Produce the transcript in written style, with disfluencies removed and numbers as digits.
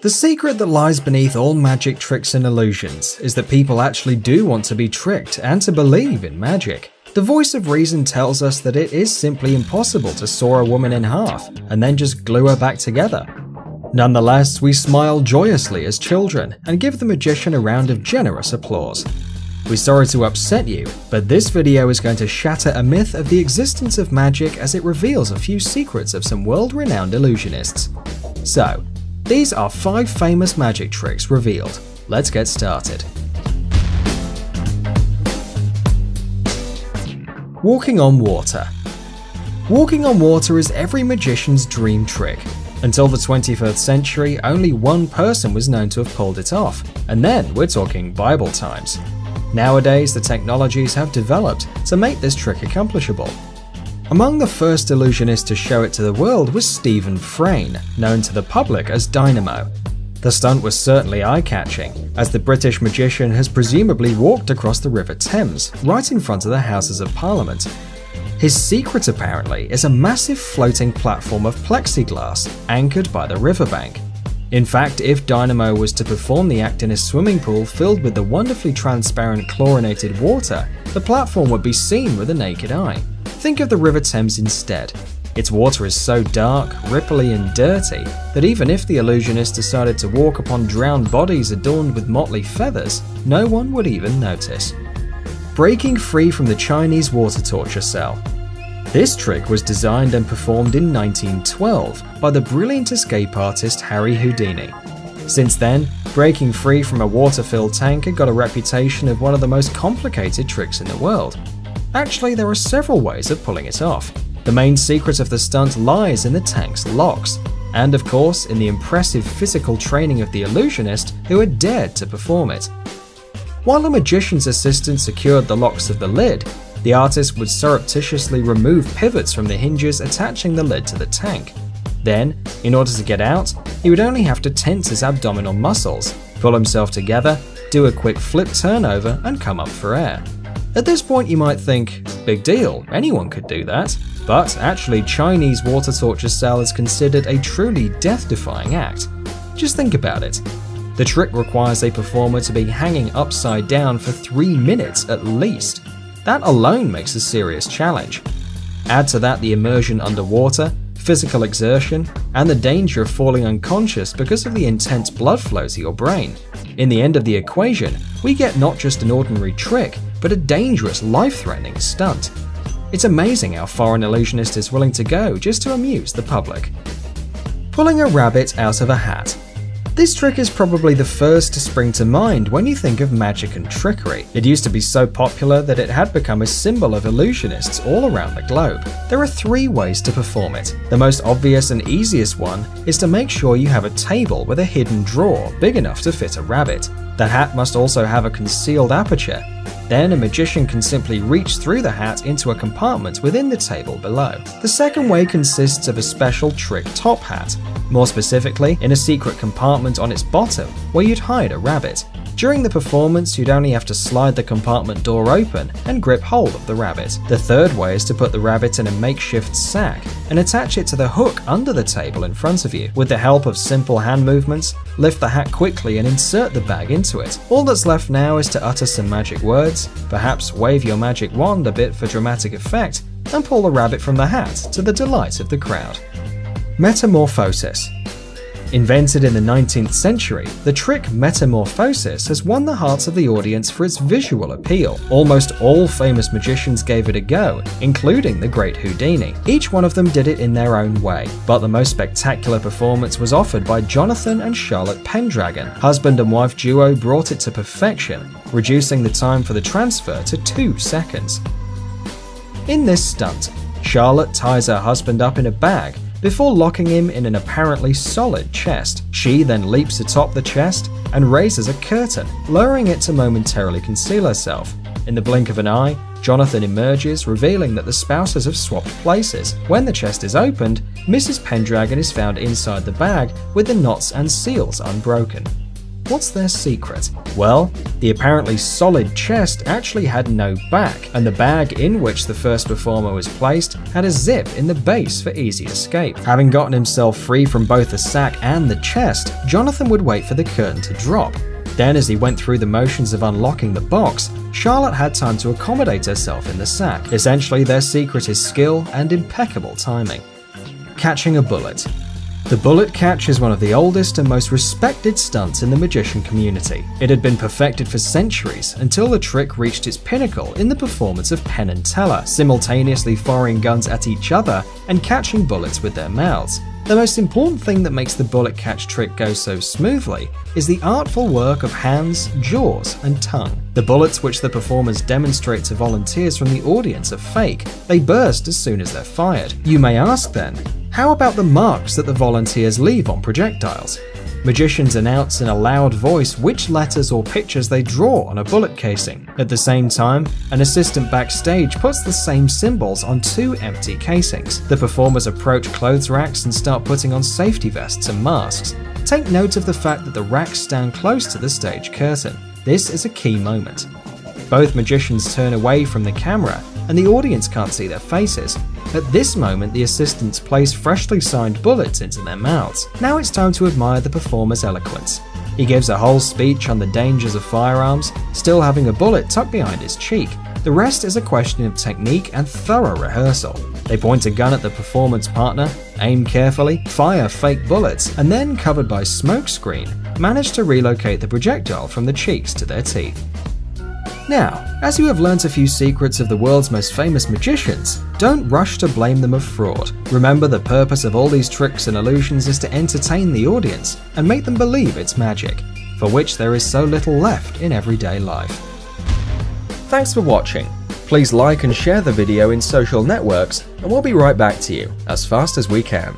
The secret that lies beneath all magic tricks and illusions is that people actually do want to be tricked and to believe in magic. The voice of reason tells us that it is simply impossible to saw a woman in half and then just glue her back together. Nonetheless, we smile joyously as children and give the magician a round of generous applause. We're sorry to upset you, but this video is going to shatter a myth of the existence of magic as it reveals a few secrets of some world-renowned illusionists. So, these are 5 famous magic tricks revealed. Let's get started. Walking on water. Walking on water is every magician's dream trick. Until the 21st century, only one person was known to have pulled it off, and then we're talking Bible times. Nowadays, the technologies have developed to make this trick accomplishable. Among the first illusionists to show it to the world was Stephen Frayne, known to the public as Dynamo. The stunt was certainly eye-catching, as the British magician has presumably walked across the River Thames, right in front of the Houses of Parliament. His secret apparently is a massive floating platform of plexiglass anchored by the riverbank. In fact, if Dynamo was to perform the act in a swimming pool filled with the wonderfully transparent chlorinated water, the platform would be seen with the naked eye. Think of the River Thames instead. Its water is so dark, ripply and dirty that even if the illusionist decided to walk upon drowned bodies adorned with motley feathers, no one would even notice. Breaking free from the Chinese water torture cell. This trick was designed and performed in 1912 by the brilliant escape artist Harry Houdini. Since then, breaking free from a water-filled tanker got a reputation of one of the most complicated tricks in the world. Actually, there are several ways of pulling it off. The main secret of the stunt lies in the tank's locks, and of course in the impressive physical training of the illusionist who had dared to perform it. While a magician's assistant secured the locks of the lid, the artist would surreptitiously remove pivots from the hinges attaching the lid to the tank. Then, in order to get out, he would only have to tense his abdominal muscles, pull himself together, do a quick flip turnover, and come up for air. At this point you might think, big deal, anyone could do that. But actually, Chinese water torture cell is considered a truly death-defying act. Just think about it. The trick requires a performer to be hanging upside down for 3 minutes at least. That alone makes a serious challenge. Add to that the immersion underwater, physical exertion, and the danger of falling unconscious because of the intense blood flow to your brain. In the end of the equation, we get not just an ordinary trick, but a dangerous, life-threatening stunt. It's amazing how far an illusionist is willing to go just to amuse the public. Pulling a rabbit out of a hat. This trick is probably the first to spring to mind when you think of magic and trickery. It used to be so popular that it had become a symbol of illusionists all around the globe. There are 3 ways to perform it. The most obvious and easiest one is to make sure you have a table with a hidden drawer big enough to fit a rabbit. The hat must also have a concealed aperture. Then a magician can simply reach through the hat into a compartment within the table below. The second way consists of a special trick top hat, more specifically in a secret compartment on its bottom where you'd hide a rabbit. During the performance, you'd only have to slide the compartment door open and grip hold of the rabbit. The third way is to put the rabbit in a makeshift sack and attach it to the hook under the table in front of you. With the help of simple hand movements, lift the hat quickly and insert the bag into it. All that's left now is to utter some magic words, perhaps wave your magic wand a bit for dramatic effect, and pull the rabbit from the hat to the delight of the crowd. Metamorphosis. Invented in the 19th century, the trick metamorphosis has won the hearts of the audience for its visual appeal. Almost all famous magicians gave it a go, including the great Houdini. Each one of them did it in their own way, but the most spectacular performance was offered by Jonathan and Charlotte Pendragon. Husband and wife duo brought it to perfection, reducing the time for the transfer to 2 seconds. In this stunt, Charlotte ties her husband up in a bag before locking him in an apparently solid chest. She then leaps atop the chest and raises a curtain, lowering it to momentarily conceal herself. In the blink of an eye, Jonathan emerges, revealing that the spouses have swapped places. When the chest is opened, Mrs. Pendragon is found inside the bag with the knots and seals unbroken. what's their secret? Well, the apparently solid chest actually had no back, and the bag in which the first performer was placed had a zip in the base for easy escape. Having gotten himself free from both the sack and the chest, Jonathan would wait for the curtain to drop. Then, as he went through the motions of unlocking the box, Charlotte had time to accommodate herself in the sack. Essentially, their secret is skill and impeccable timing. Catching a bullet. The bullet catch is one of the oldest and most respected stunts in the magician community. It had been perfected for centuries until the trick reached its pinnacle in the performance of Penn and Teller, simultaneously firing guns at each other and catching bullets with their mouths. The most important thing that makes the bullet catch trick go so smoothly is the artful work of hands, jaws, and tongue. The bullets which the performers demonstrate to volunteers from the audience are fake. They burst as soon as they're fired. You may ask then, how about the marks that the volunteers leave on projectiles? Magicians announce in a loud voice which letters or pictures they draw on a bullet casing. At the same time, an assistant backstage puts the same symbols on 2 empty casings. The performers approach clothes racks and start putting on safety vests and masks. Take note of the fact that the racks stand close to the stage curtain. This is a key moment. Both magicians turn away from the camera and the audience can't see their faces. At this moment, the assistants place freshly signed bullets into their mouths. Now it's time to admire the performer's eloquence. He gives a whole speech on the dangers of firearms, still having a bullet tucked behind his cheek. The rest is a question of technique and thorough rehearsal. They point a gun at the performance partner, aim carefully, fire fake bullets, and then, covered by smokescreen, manage to relocate the projectile from the cheeks to their teeth. Now, as you have learnt a few secrets of the world's most famous magicians, don't rush to blame them of fraud. Remember, the purpose of all these tricks and illusions is to entertain the audience and make them believe it's magic, for which there is so little left in everyday life. Thanks for watching. Please like and share the video in social networks, and we'll be right back to you as fast as we can.